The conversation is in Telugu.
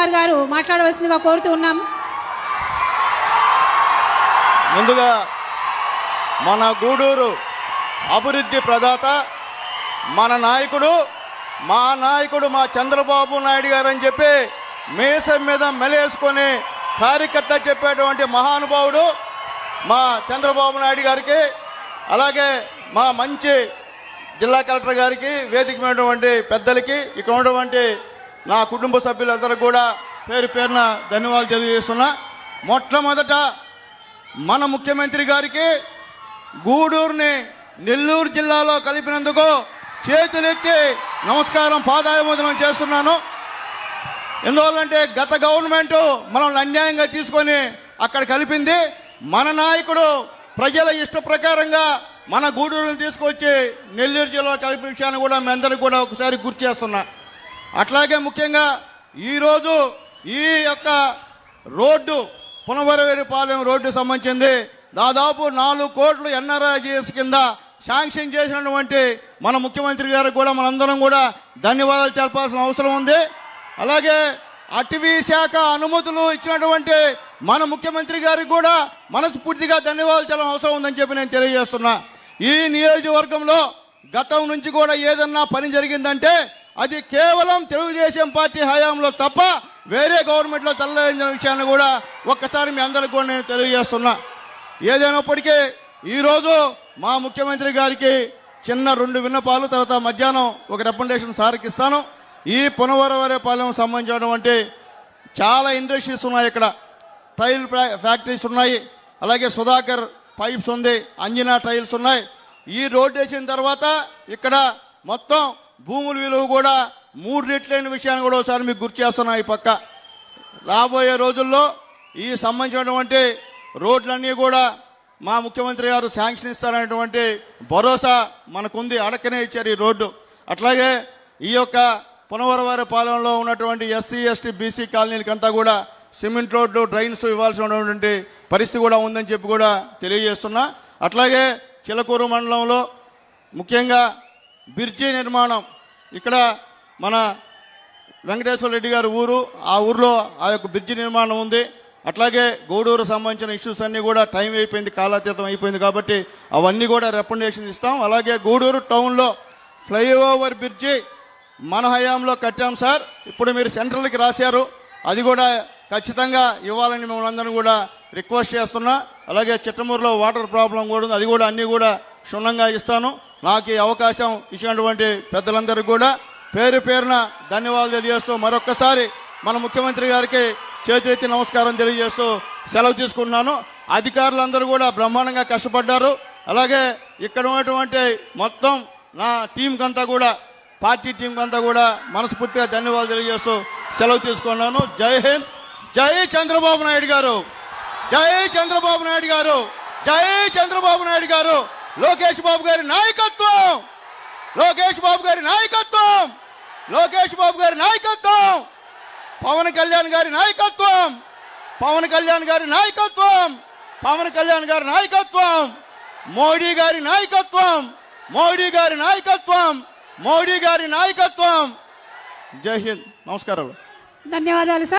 కుమార్ గారు మాట్లాడవలసిందిగా కోరుతూ ఉన్నాం. ముందుగా మన గూడూరు అభివృద్ధి ప్రదాత మన నాయకుడు మా చంద్రబాబు నాయుడు గారు అని చెప్పి మీసం మీద మెలేసుకొని కార్యకర్త చెప్పేటువంటి మహానుభావుడు మా చంద్రబాబు నాయుడు గారికి, అలాగే మా మంచి జిల్లా కలెక్టర్ గారికి, వేదికమైనటువంటి పెద్దలకి, ఇక్కడ ఉన్నటువంటి నా కుటుంబ సభ్యులందరూ కూడా పేరు పేరున ధన్యవాదాలు తెలియజేస్తున్నా. మొట్టమొదట మన ముఖ్యమంత్రి గారికి గూడూరుని నెల్లూరు జిల్లాలో కలిపినందుకు చేతులెత్తి నమస్కారం, పాదాభివందనం చేస్తున్నాను. ఎందువల్లంటే గత గవర్నమెంట్ మనల్ని అన్యాయంగా తీసుకొని అక్కడ కలిపింది. మన నాయకుడు ప్రజల ఇష్ట ప్రకారంగా మన గూడూరుని తీసుకొచ్చి నెల్లూరు జిల్లాలో కలిపిన విషయాన్ని కూడా మీ అందరికీ కూడా ఒకసారి గుర్తు చేస్తున్నా. అట్లాగే ముఖ్యంగా ఈరోజు ఈ యొక్క రోడ్డు పునవరవేరిపాలెం రోడ్డు సంబంధించింది దాదాపు 4 కోట్లు ఎన్ఆర్ఐజిఎస్ కింద శాంక్షన్ చేసినటువంటి మన ముఖ్యమంత్రి గారికి కూడా మనందరం కూడా ధన్యవాదాలు తెలపాల్సిన అవసరం ఉంది. అలాగే అటవీ శాఖ అనుమతులు ఇచ్చినటువంటి మన ముఖ్యమంత్రి గారికి కూడా మనస్ఫూర్తిగా ధన్యవాదాలు తెలపడం అవసరం ఉందని చెప్పి నేను తెలియజేస్తున్నా. ఈ నియోజకవర్గంలో గతం నుంచి కూడా ఏదన్నా పని జరిగిందంటే అది కేవలం తెలుగుదేశం పార్టీ హయాంలో తప్ప వేరే గవర్నమెంట్లో చల్లలేని విషయాన్ని కూడా ఒక్కసారి మీ అందరికీ కూడా నేను తెలియజేస్తున్నా. ఏదైనప్పటికీ ఈరోజు మా ముఖ్యమంత్రి గారికి చిన్న 2 విన్నపాలు, తర్వాత మధ్యాహ్నం ఒక రికమెండేషన్ సార్కి ఇస్తాను. ఈ పునవరవరేపాలెం సంబంధించినటువంటి చాలా ఇండస్ట్రీస్ ఉన్నాయి. ఇక్కడ టైల్ ఫ్యాక్టరీస్ ఉన్నాయి, అలాగే సుధాకర్ పైప్స్ ఉంది, అంజనా టైల్స్ ఉన్నాయి. ఈ రోడ్డు వేసిన తర్వాత ఇక్కడ మొత్తం భూముల విలువ కూడా 3 రెట్లైన విషయాన్ని కూడా ఒకసారి మీకు గుర్తు చేస్తున్నా. ఈ పక్క రాబోయే రోజుల్లో ఈ సంబంధించినటువంటి రోడ్లన్నీ కూడా మా ముఖ్యమంత్రి గారు శాంక్షన్ ఇస్తారనేటువంటి భరోసా మనకుంది. అడక్కనే ఇచ్చారు ఈ రోడ్డు. అట్లాగే ఈ యొక్క పునవరవరేపాలెంలో ఉన్నటువంటి ఎస్సీ ఎస్టీ బీసీ కాలనీలకంతా కూడా సిమెంట్ రోడ్లు, డ్రైన్స్ ఇవ్వాల్సినటువంటి పరిస్థితి కూడా ఉందని చెప్పి కూడా తెలియజేస్తున్నా. అట్లాగే చిలకూరు మండలంలో ముఖ్యంగా బ్రిడ్జి నిర్మాణం, ఇక్కడ మన వెంకటేశ్వర రెడ్డి గారి ఊరు, ఆ ఊర్లో ఆ యొక్క బ్రిడ్జి నిర్మాణం ఉంది. అట్లాగే గూడూరు సంబంధించిన ఇష్యూస్ అన్నీ కూడా టైం అయిపోయింది, కాలాతీతం అయిపోయింది కాబట్టి అవన్నీ కూడా రికమెండేషన్ ఇస్తాం. అలాగే గూడూరు టౌన్లో ఫ్లైఓవర్ బ్రిడ్జి మన హయాంలో కట్టాం సార్, ఇప్పుడు మీరు సెంట్రల్కి రాశారు, అది కూడా ఖచ్చితంగా ఇవ్వాలని మిమ్మల్ని అందరం కూడా రిక్వెస్ట్ చేస్తున్నా. అలాగే చిట్టమూరులో వాటర్ ప్రాబ్లం కూడా ఉంది, అది కూడా అన్నీ కూడా క్షుణ్ణంగా ఇస్తాను. నాకు ఈ అవకాశం ఇచ్చినటువంటి పెద్దలందరికీ కూడా పేరు పేరున ధన్యవాదాలు తెలియజేస్తూ మరొక్కసారి మన ముఖ్యమంత్రి గారికి చేతులెత్తి నమస్కారం తెలియజేస్తూ సెలవు తీసుకుంటున్నాను. అధికారులందరూ కూడా బ్రహ్మాండంగా కష్టపడ్డారు. అలాగే ఇక్కడ ఉన్నటువంటి మొత్తం నా టీంకంతా కూడా, పార్టీ టీంకంతా కూడా మనస్ఫూర్తిగా ధన్యవాదాలు తెలియజేస్తూ సెలవు తీసుకున్నాను. జై హింద్, జై చంద్రబాబు నాయుడు గారు, జై చంద్రబాబు నాయుడు గారు, జై చంద్రబాబు నాయుడు గారు. లోకేష్ బాబు గారి నాయకత్వం, లోకేష్ బాబు గారి నాయకత్వం, లోకేష్ బాబు గారి నాయకత్వం, పవన్ కళ్యాణ్ గారి నాయకత్వం, పవన్ కళ్యాణ్ గారి నాయకత్వం, పవన్ కళ్యాణ్ గారి నాయకత్వం, మోడీ గారి నాయకత్వం, మోడీ గారి నాయకత్వం, మోడీ గారి నాయకత్వం. జై హింద్, నమస్కారాలు, ధన్యవాదాలు సార్.